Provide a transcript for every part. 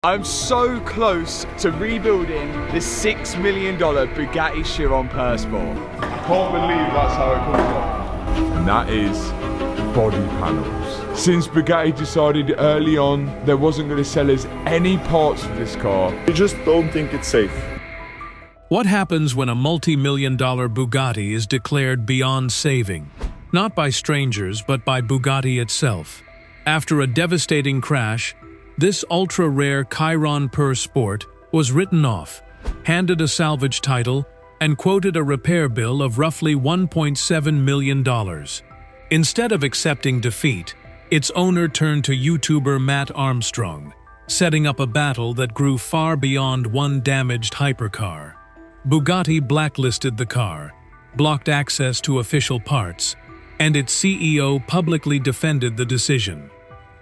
I'm so close to rebuilding the $6 million Bugatti Chiron Pur Sport. I can't believe that's how it comes up. And that is body panels. Since Bugatti decided early on they wasn't going to sell us any parts for this car. I just don't think it's safe. What happens when a multi-million-dollar Bugatti is declared beyond saving? Not by strangers, but by Bugatti itself. After a devastating crash, this ultra-rare Chiron Pur Sport was written off, handed a salvage title, and quoted a repair bill of roughly $1.7 million. Instead of accepting defeat, its owner turned to YouTuber Mat Armstrong, setting up a battle that grew far beyond one damaged hypercar. Bugatti blacklisted the car, blocked access to official parts, and its CEO publicly defended the decision.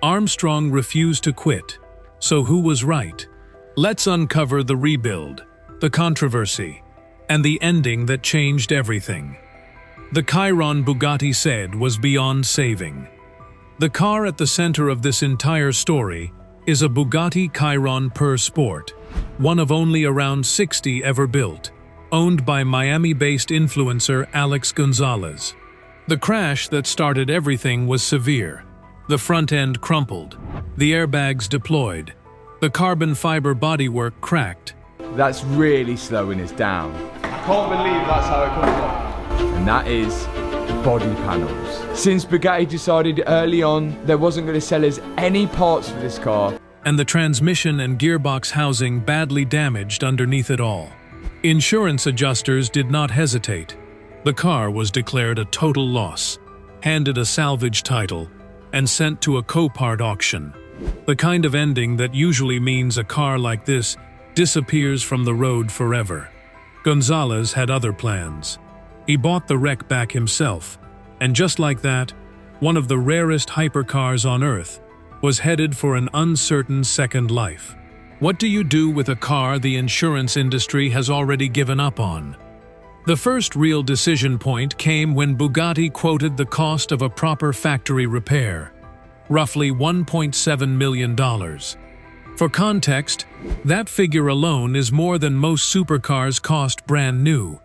Armstrong refused to quit. So who was right? Let's uncover the rebuild, the controversy, and the ending that changed everything. The Chiron Bugatti said was beyond saving. The car at the center of this entire story is a Bugatti Chiron Pur Sport, one of only around 60 ever built, owned by Miami-based influencer Alex Gonzalez. The crash that started everything was severe. The front end crumpled, the airbags deployed, the carbon fiber bodywork cracked. That's really slowing us down. I can't believe that's how it comes up. And that is body panels. Since Bugatti decided early on they wasn't going to sell us any parts for this car. And the transmission and gearbox housing badly damaged underneath it all. Insurance adjusters did not hesitate. The car was declared a total loss, handed a salvage title, and sent to a Copart auction. The kind of ending that usually means a car like this disappears from the road forever. Gonzalez had other plans. He bought the wreck back himself, and just like that, one of the rarest hypercars on Earth was headed for an uncertain second life. What do you do with a car the insurance industry has already given up on? The first real decision point came when Bugatti quoted the cost of a proper factory repair, roughly $1.7 million. For context, that figure alone is more than most supercars cost brand new.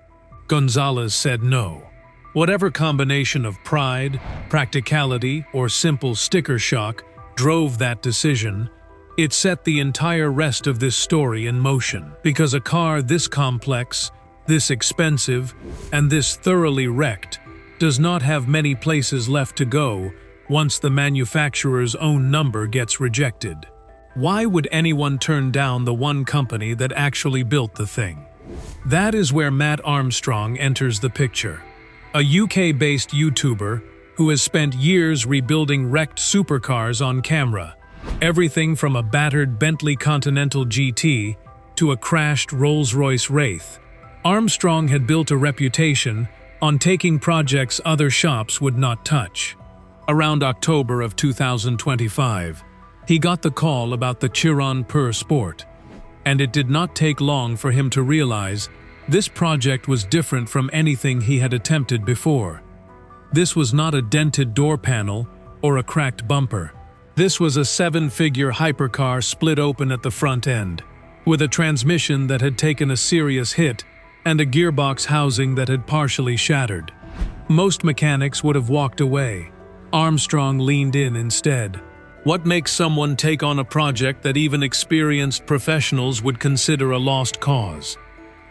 Gonzalez said no. Whatever combination of pride, practicality, or simple sticker shock drove that decision, it set the entire rest of this story in motion. Because a car this complex, this expensive, and this thoroughly wrecked does not have many places left to go once the manufacturer's own number gets rejected. Why would anyone turn down the one company that actually built the thing? That is where Mat Armstrong enters the picture. A UK-based YouTuber who has spent years rebuilding wrecked supercars on camera. Everything from a battered Bentley Continental GT to a crashed Rolls-Royce Wraith. Armstrong had built a reputation on taking projects other shops would not touch. Around October of 2025, he got the call about the Chiron Pur Sport, and it did not take long for him to realize this project was different from anything he had attempted before. This was not a dented door panel or a cracked bumper. This was a 7-figure hypercar split open at the front end, with a transmission that had taken a serious hit and a gearbox housing that had partially shattered. Most mechanics would have walked away. Armstrong leaned in instead. What makes someone take on a project that even experienced professionals would consider a lost cause?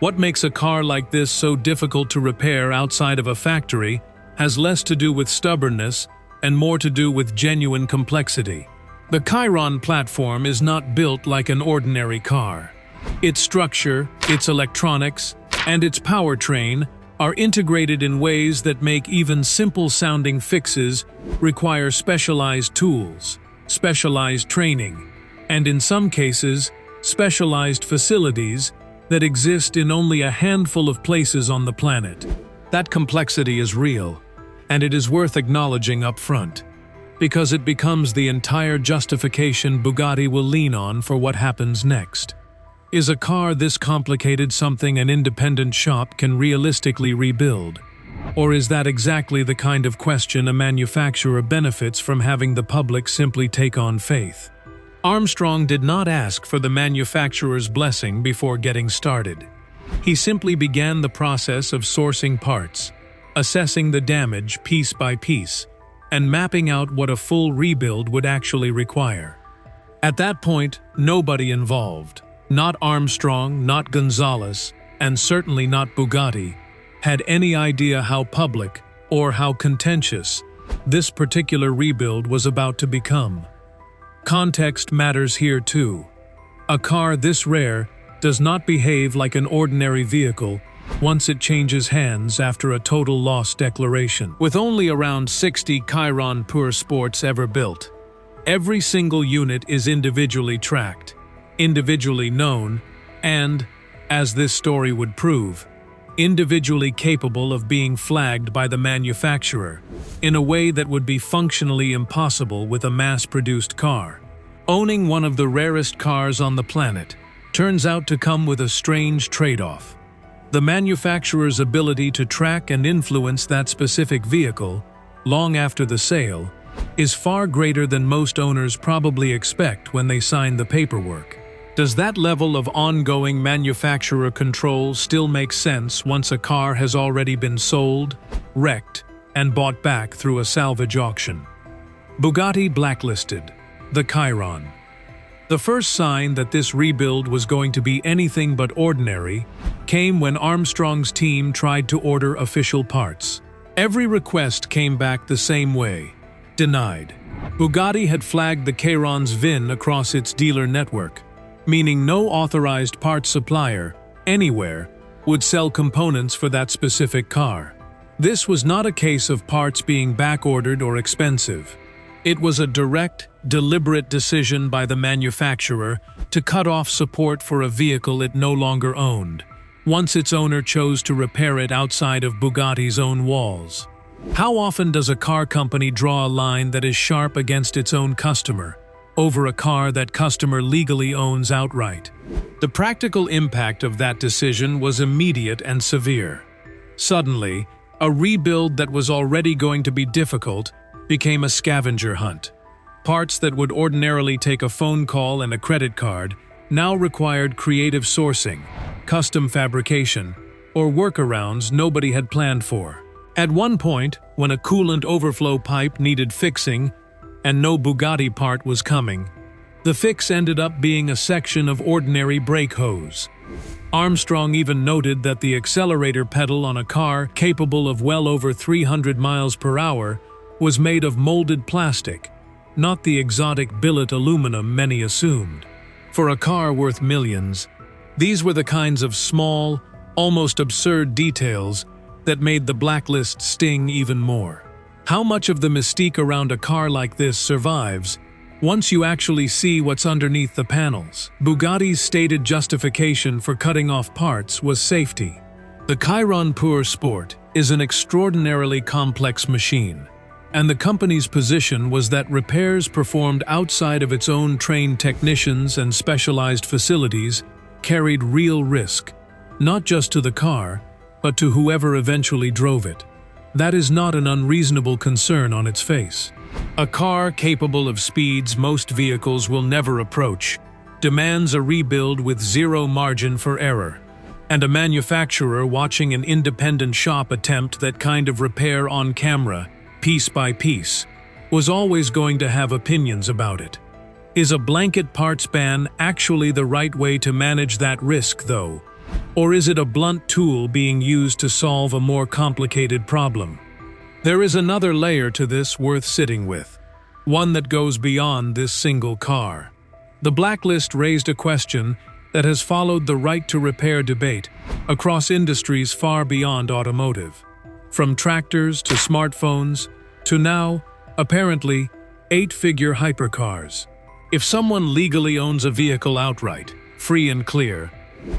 What makes a car like this so difficult to repair outside of a factory has less to do with stubbornness and more to do with genuine complexity. The Chiron platform is not built like an ordinary car. Its structure, its electronics, and its powertrain are integrated in ways that make even simple-sounding fixes require specialized tools, specialized training, and in some cases, specialized facilities that exist in only a handful of places on the planet. That complexity is real, and it is worth acknowledging up front, because it becomes the entire justification Bugatti will lean on for what happens next. Is a car this complicated something an independent shop can realistically rebuild? Or is that exactly the kind of question a manufacturer benefits from having the public simply take on faith? Armstrong did not ask for the manufacturer's blessing before getting started. He simply began the process of sourcing parts, assessing the damage piece by piece, and mapping out what a full rebuild would actually require. At that point, nobody involved, not Armstrong, not Gonzalez, and certainly not Bugatti, had any idea how public or how contentious this particular rebuild was about to become. Context matters here too. A car this rare does not behave like an ordinary vehicle once it changes hands after a total loss declaration. With only around 60 Chiron Pur Sports ever built, every single unit is individually tracked, individually known, and, as this story would prove, individually capable of being flagged by the manufacturer in a way that would be functionally impossible with a mass-produced car. Owning one of the rarest cars on the planet turns out to come with a strange trade-off. The manufacturer's ability to track and influence that specific vehicle, long after the sale, is far greater than most owners probably expect when they sign the paperwork. Does that level of ongoing manufacturer control still make sense once a car has already been sold, wrecked, and bought back through a salvage auction? Bugatti Blacklisted, the Chiron. The first sign that this rebuild was going to be anything but ordinary came when Armstrong's team tried to order official parts. Every request came back the same way: denied. Bugatti had flagged the Chiron's VIN across its dealer network, meaning no authorized parts supplier, anywhere, would sell components for that specific car. This was not a case of parts being backordered or expensive. It was a direct, deliberate decision by the manufacturer to cut off support for a vehicle it no longer owned, once its owner chose to repair it outside of Bugatti's own walls. How often does a car company draw a line that is sharp against its own customer, over a car that customer legally owns outright? The practical impact of that decision was immediate and severe. Suddenly, a rebuild that was already going to be difficult became a scavenger hunt. Parts that would ordinarily take a phone call and a credit card now required creative sourcing, custom fabrication, or workarounds nobody had planned for. At one point, when a coolant overflow pipe needed fixing and no Bugatti part was coming, the fix ended up being a section of ordinary brake hose. Armstrong even noted that the accelerator pedal on a car capable of well over 300 miles per hour was made of molded plastic, not the exotic billet aluminum many assumed. For a car worth millions, these were the kinds of small, almost absurd details that made the blacklist sting even more. How much of the mystique around a car like this survives once you actually see what's underneath the panels? Bugatti's stated justification for cutting off parts was safety. The Chiron Pur Sport is an extraordinarily complex machine, and the company's position was that repairs performed outside of its own trained technicians and specialized facilities carried real risk, not just to the car, but to whoever eventually drove it. That is not an unreasonable concern on its face. A car capable of speeds most vehicles will never approach demands a rebuild with zero margin for error, and a manufacturer watching an independent shop attempt that kind of repair on camera, piece by piece, was always going to have opinions about it. Is a blanket parts ban actually the right way to manage that risk, though? Or is it a blunt tool being used to solve a more complicated problem? There is another layer to this worth sitting with, one that goes beyond this single car. The blacklist raised a question that has followed the right to repair debate across industries far beyond automotive. From tractors to smartphones to now, apparently, 8-figure hypercars. If someone legally owns a vehicle outright, free and clear,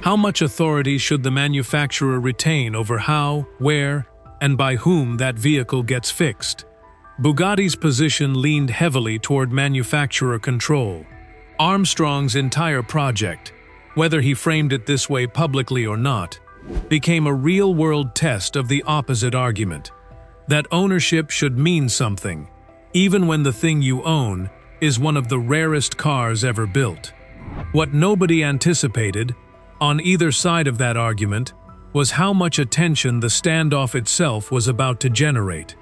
how much authority should the manufacturer retain over how, where, and by whom that vehicle gets fixed? Bugatti's position leaned heavily toward manufacturer control. Armstrong's entire project, whether he framed it this way publicly or not, became a real-world test of the opposite argument, that ownership should mean something, even when the thing you own is one of the rarest cars ever built. What nobody anticipated, on either side of that argument, was how much attention the standoff itself was about to generate.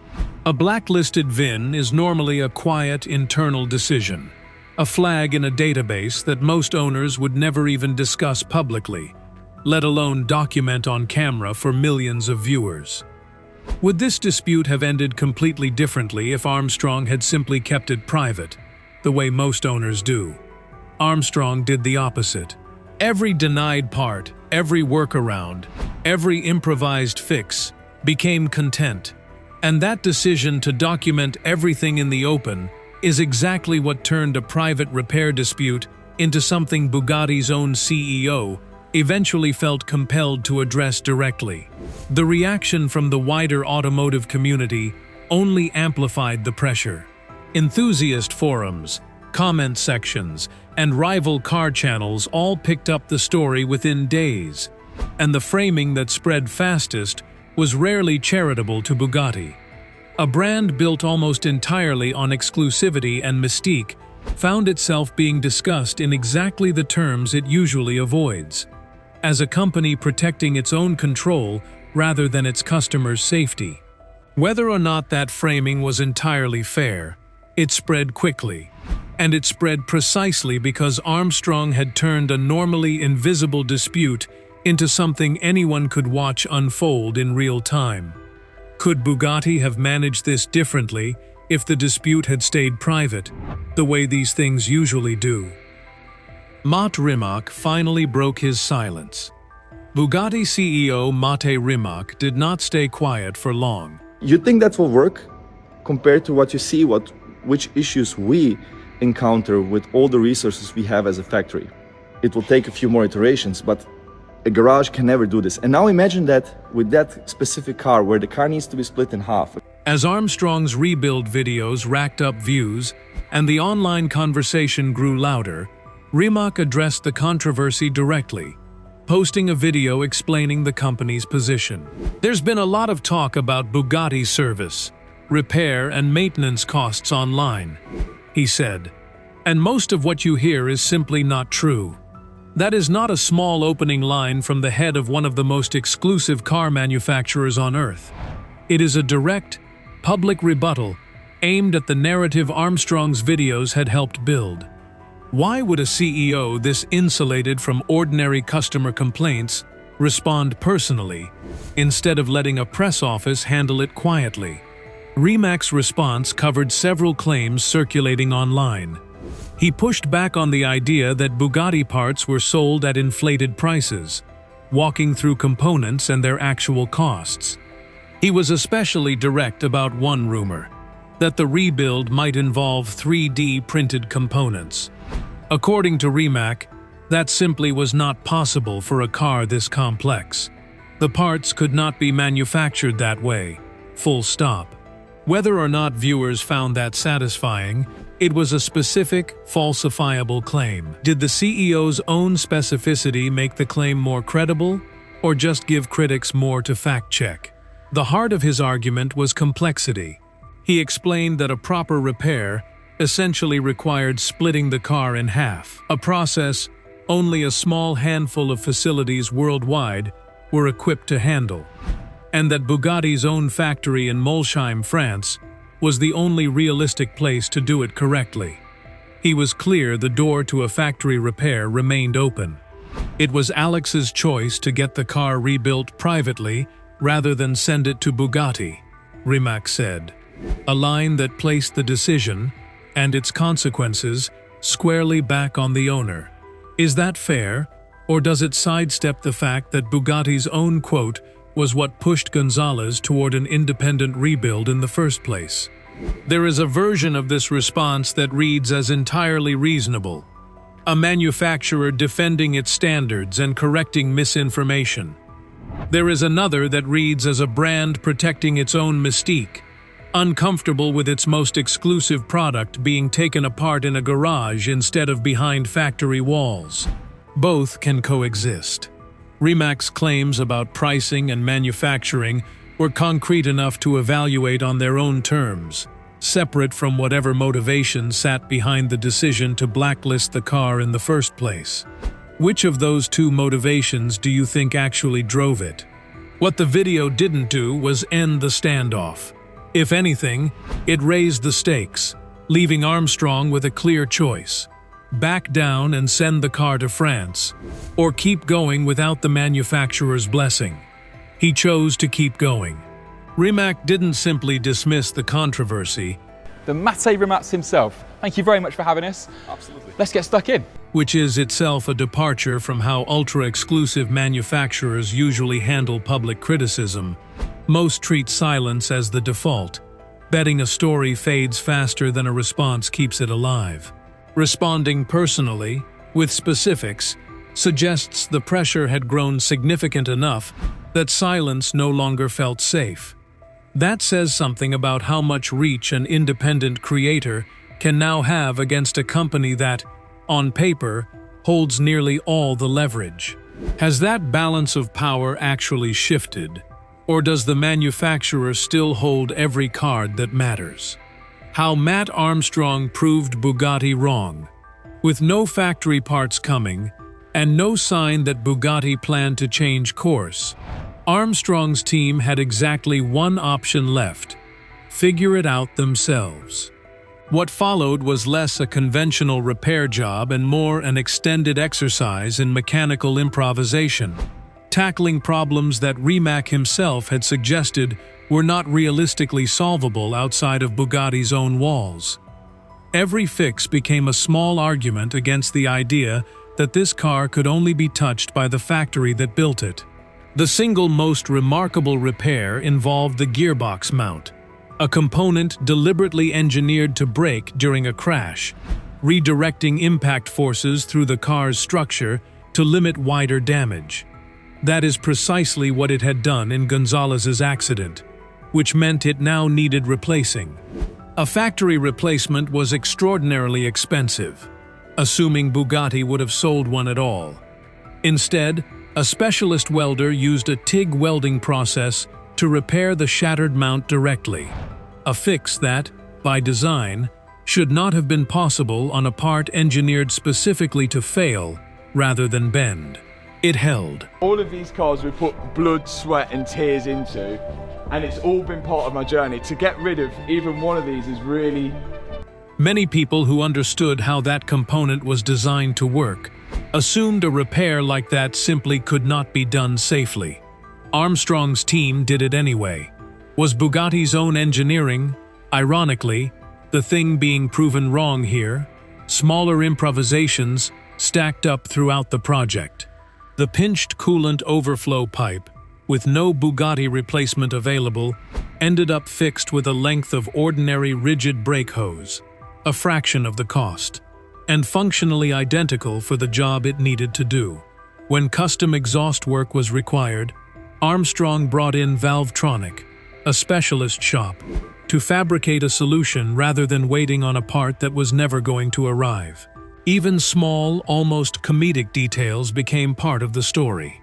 A blacklisted VIN is normally a quiet, internal decision, a flag in a database that most owners would never even discuss publicly, let alone document on camera for millions of viewers. Would this dispute have ended completely differently if Armstrong had simply kept it private, the way most owners do? Armstrong did the opposite. Every denied part, every workaround, every improvised fix became content. And that decision to document everything in the open is exactly what turned a private repair dispute into something Bugatti's own CEO eventually felt compelled to address directly. The reaction from the wider automotive community only amplified the pressure. Enthusiast forums, comment sections, and rival car channels all picked up the story within days, and the framing that spread fastest was rarely charitable to Bugatti. A brand built almost entirely on exclusivity and mystique found itself being discussed in exactly the terms it usually avoids, as a company protecting its own control rather than its customers' safety. Whether or not that framing was entirely fair, it spread quickly, and it spread precisely because Armstrong had turned a normally invisible dispute into something anyone could watch unfold in real time. Could Bugatti have managed this differently if the dispute had stayed private, the way these things usually do? Mate Rimac finally broke his silence. Bugatti CEO Mate Rimac did not stay quiet for long. You think that will work compared to what you see, which issues we encounter with all the resources we have as a factory? It will take a few more iterations, but a garage can never do this. And now imagine that with that specific car where the car needs to be split in half. As Armstrong's rebuild videos racked up views and the online conversation grew louder, Rimac addressed the controversy directly, posting a video explaining the company's position. There's been a lot of talk about Bugatti's service, repair, and maintenance costs online, he said. And most of what you hear is simply not true. That is not a small opening line from the head of one of the most exclusive car manufacturers on Earth. It is a direct, public rebuttal aimed at the narrative Armstrong's videos had helped build. Why would a CEO this insulated from ordinary customer complaints respond personally, instead of letting a press office handle it quietly? Rimac's response covered several claims circulating online. He pushed back on the idea that Bugatti parts were sold at inflated prices, walking through components and their actual costs. He was especially direct about one rumor, that the rebuild might involve 3D printed components. According to Rimac, that simply was not possible for a car this complex. The parts could not be manufactured that way, full stop. Whether or not viewers found that satisfying, it was a specific, falsifiable claim. Did the CEO's own specificity make the claim more credible, or just give critics more to fact-check? The heart of his argument was complexity. He explained that a proper repair essentially required splitting the car in half, a process only a small handful of facilities worldwide were equipped to handle, and that Bugatti's own factory in Molsheim, France, was the only realistic place to do it correctly. He was clear the door to a factory repair remained open. It was Alex's choice to get the car rebuilt privately rather than send it to Bugatti, Rimac said, a line that placed the decision and its consequences squarely back on the owner. Is that fair, or does it sidestep the fact that Bugatti's own quote was what pushed Gonzalez toward an independent rebuild in the first place? There is a version of this response that reads as entirely reasonable, a manufacturer defending its standards and correcting misinformation. There is another that reads as a brand protecting its own mystique, uncomfortable with its most exclusive product being taken apart in a garage instead of behind factory walls. Both can coexist. Rimac's claims about pricing and manufacturing were concrete enough to evaluate on their own terms. separate from whatever motivation sat behind the decision to blacklist the car in the first place. Which of those two motivations do you think actually drove it? What the video didn't do was end the standoff. If anything, it raised the stakes, leaving Armstrong with a clear choice: back down and send the car to France, or keep going without the manufacturer's blessing. He chose to keep going. Rimac didn't simply dismiss the controversy, The Mate Rimac himself. Thank you very much for having us. Absolutely. Let's get stuck in. which is itself a departure from how ultra-exclusive manufacturers usually handle public criticism. Most treat silence as the default, betting a story fades faster than a response keeps it alive. Responding personally, with specifics, suggests the pressure had grown significant enough that silence no longer felt safe. That says something about how much reach an independent creator can now have against a company that, on paper, holds nearly all the leverage. Has that balance of power actually shifted, or does the manufacturer still hold every card that matters? How Mat Armstrong proved Bugatti wrong. With no factory parts coming, and no sign that Bugatti planned to change course, Armstrong's team had exactly one option left: figure it out themselves. What followed was less a conventional repair job and more an extended exercise in mechanical improvisation, tackling problems that Rimac himself had suggested were not realistically solvable outside of Bugatti's own walls. Every fix became a small argument against the idea that this car could only be touched by the factory that built it. The single most remarkable repair involved the gearbox mount, a component deliberately engineered to break during a crash, redirecting impact forces through the car's structure to limit wider damage. That is precisely what it had done in Gonzalez's accident, which meant it now needed replacing. A factory replacement was extraordinarily expensive, assuming Bugatti would have sold one at all. Instead, a specialist welder used a TIG welding process to repair the shattered mount directly, a fix that, by design, should not have been possible on a part engineered specifically to fail rather than bend. It held. All of these cars we put blood, sweat and tears into, and it's all been part of my journey. To get rid of even one of these is really... Many people who understood how that component was designed to work assumed a repair like that simply could not be done safely. Armstrong's team did it anyway. Was Bugatti's own engineering, ironically, the thing being proven wrong here? Smaller improvisations stacked up throughout the project. The pinched coolant overflow pipe, with no Bugatti replacement available, ended up fixed with a length of ordinary rigid brake hose, a fraction of the cost, and functionally identical for the job it needed to do. When custom exhaust work was required, Armstrong brought in Valvetronic, a specialist shop, to fabricate a solution rather than waiting on a part that was never going to arrive. Even small, almost comedic details became part of the story.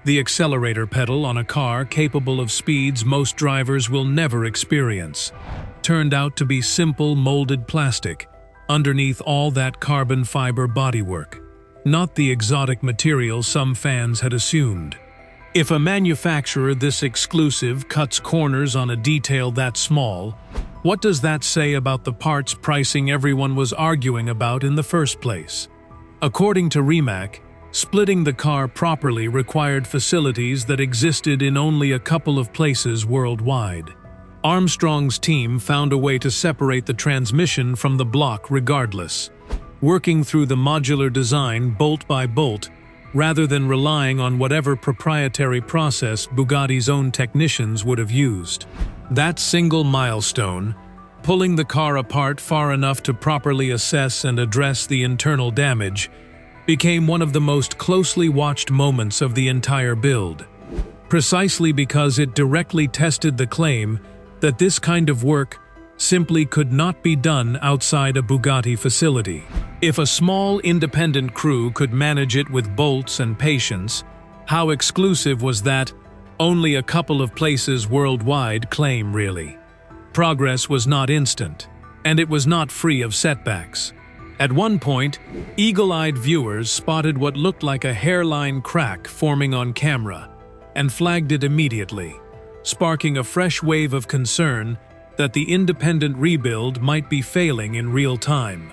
The accelerator pedal on a car capable of speeds most drivers will never experience turned out to be simple molded plastic underneath all that carbon fiber bodywork, not the exotic material some fans had assumed. If a manufacturer this exclusive cuts corners on a detail that small, what does that say about the parts pricing everyone was arguing about in the first place? According to Rimac, splitting the car properly required facilities that existed in only a couple of places worldwide. Armstrong's team found a way to separate the transmission from the block regardless, working through the modular design bolt by bolt, rather than relying on whatever proprietary process Bugatti's own technicians would have used. That single milestone, pulling the car apart far enough to properly assess and address the internal damage, became one of the most closely watched moments of the entire build, precisely because it directly tested the claim that this kind of work simply could not be done outside a Bugatti facility. If a small independent crew could manage it with bolts and patience, how exclusive was that only a couple of places worldwide claim really? Progress was not instant, and it was not free of setbacks. At one point, eagle-eyed viewers spotted what looked like a hairline crack forming on camera and flagged it immediately, sparking a fresh wave of concern that the independent rebuild might be failing in real time.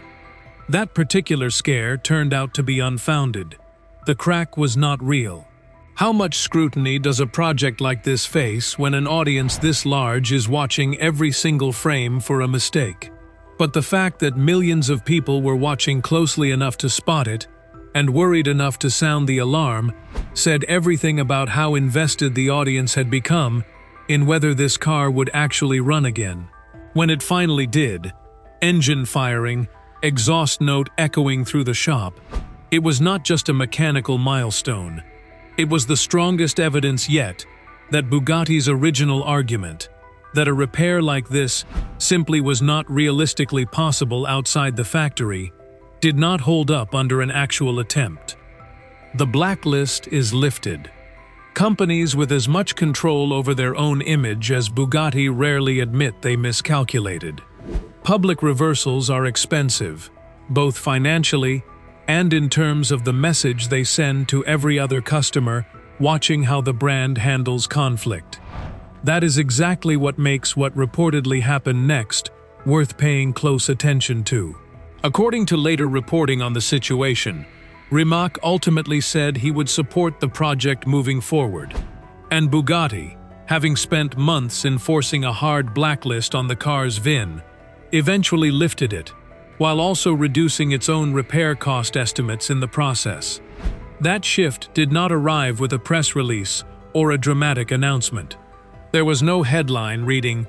That particular scare turned out to be unfounded. The crack was not real. How much scrutiny does a project like this face when an audience this large is watching every single frame for a mistake? But the fact that millions of people were watching closely enough to spot it, and worried enough to sound the alarm, said everything about how invested the audience had become in whether this car would actually run again. When it finally did, engine firing, exhaust note echoing through the shop, it was not just a mechanical milestone. It was the strongest evidence yet that Bugatti's original argument, that a repair like this simply was not realistically possible outside the factory, did not hold up under an actual attempt. The blacklist is lifted. Companies with as much control over their own image as Bugatti rarely admit they miscalculated. Public reversals are expensive, both financially and in terms of the message they send to every other customer watching how the brand handles conflict. That is exactly what makes what reportedly happened next worth paying close attention to. According to later reporting on the situation, Rimac ultimately said he would support the project moving forward, and Bugatti, having spent months enforcing a hard blacklist on the car's VIN, eventually lifted it, while also reducing its own repair cost estimates in the process. That shift did not arrive with a press release or a dramatic announcement. There was no headline reading,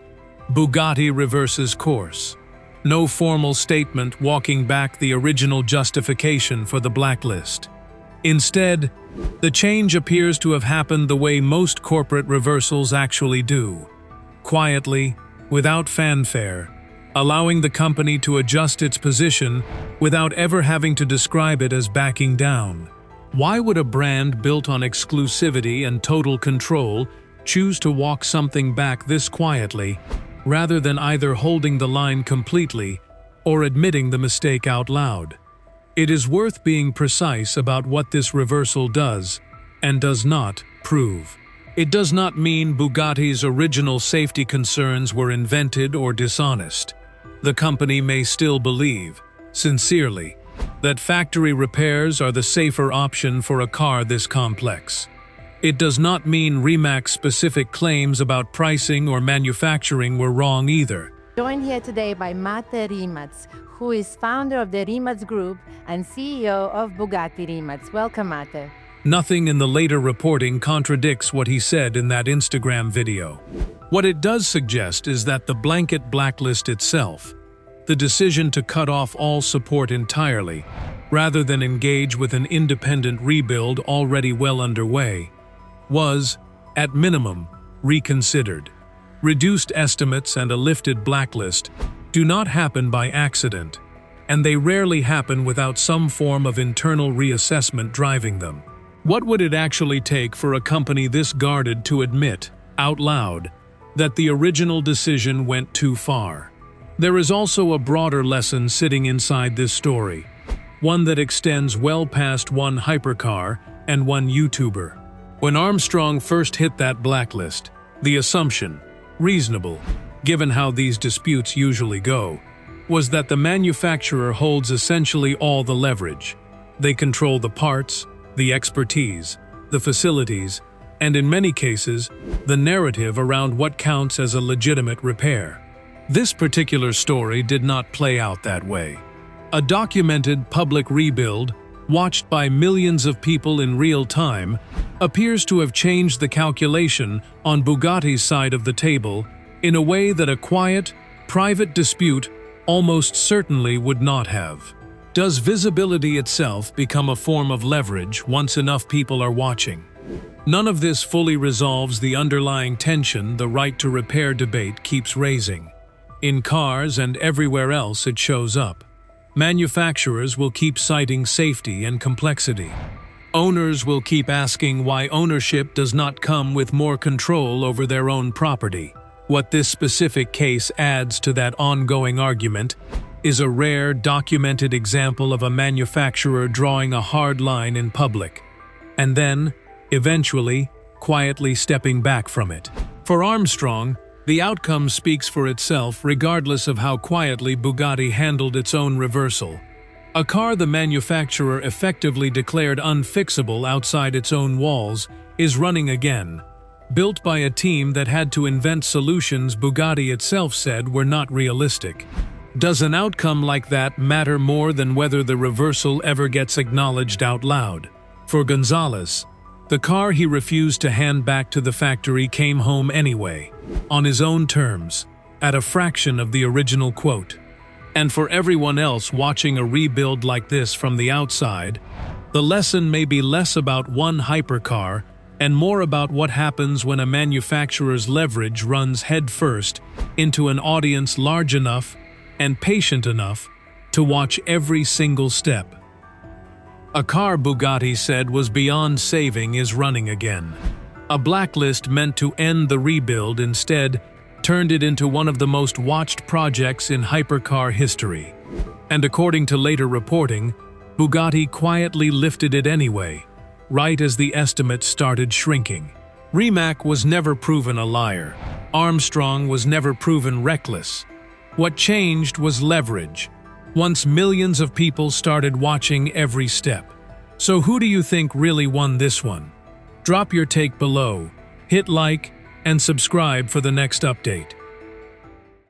"Bugatti reverses course." No formal statement walking back the original justification for the blacklist. Instead, the change appears to have happened the way most corporate reversals actually do. Quietly, without fanfare, allowing the company to adjust its position without ever having to describe it as backing down. Why would a brand built on exclusivity and total control choose to walk something back this quietly, rather than either holding the line completely or admitting the mistake out loud? It is worth being precise about what this reversal does and does not prove. It does not mean Bugatti's original safety concerns were invented or dishonest. The company may still believe, sincerely, that factory repairs are the safer option for a car this complex. It does not mean Rimac's specific claims about pricing or manufacturing were wrong either. Joined here today by Mate Rimac, who is founder of the Rimac Group and CEO of Bugatti Rimac. Welcome, Mate. Nothing in the later reporting contradicts what he said in that Instagram video. What it does suggest is that the blanket blacklist itself, the decision to cut off all support entirely, rather than engage with an independent rebuild already well underway, was, at minimum, reconsidered. Reduced estimates and a lifted blacklist do not happen by accident, and they rarely happen without some form of internal reassessment driving them. What would it actually take for a company this guarded to admit, out loud, that the original decision went too far? There is also a broader lesson sitting inside this story, one that extends well past one hypercar and one YouTuber. When Armstrong first hit that blacklist, the assumption, reasonable, given how these disputes usually go, was that the manufacturer holds essentially all the leverage. They control the parts, the expertise, the facilities, and in many cases, the narrative around what counts as a legitimate repair. This particular story did not play out that way. A documented public rebuild, watched by millions of people in real time, appears to have changed the calculation on Bugatti's side of the table in a way that a quiet, private dispute almost certainly would not have. Does visibility itself become a form of leverage once enough people are watching? None of this fully resolves the underlying tension the right to repair debate keeps raising. In cars and everywhere else it shows up. Manufacturers will keep citing safety and complexity. Owners will keep asking why ownership does not come with more control over their own property. What this specific case adds to that ongoing argument is a rare, documented example of a manufacturer drawing a hard line in public, and then, eventually, quietly stepping back from it. For Armstrong, the outcome speaks for itself regardless of how quietly Bugatti handled its own reversal. A car the manufacturer effectively declared unfixable outside its own walls is running again, built by a team that had to invent solutions Bugatti itself said were not realistic. Does an outcome like that matter more than whether the reversal ever gets acknowledged out loud? For Gonzalez, the car he refused to hand back to the factory came home anyway, on his own terms, at a fraction of the original quote. And for everyone else watching a rebuild like this from the outside, the lesson may be less about one hypercar and more about what happens when a manufacturer's leverage runs headfirst into an audience large enough and patient enough to watch every single step. A car Bugatti said was beyond saving is running again. A blacklist meant to end the rebuild instead turned it into one of the most watched projects in hypercar history. And according to later reporting, Bugatti quietly lifted it anyway, right as the estimates started shrinking. Rimac was never proven a liar. Armstrong was never proven reckless. What changed was leverage, once millions of people started watching every step. So who do you think really won this one? Drop your take below, hit like, and subscribe for the next update.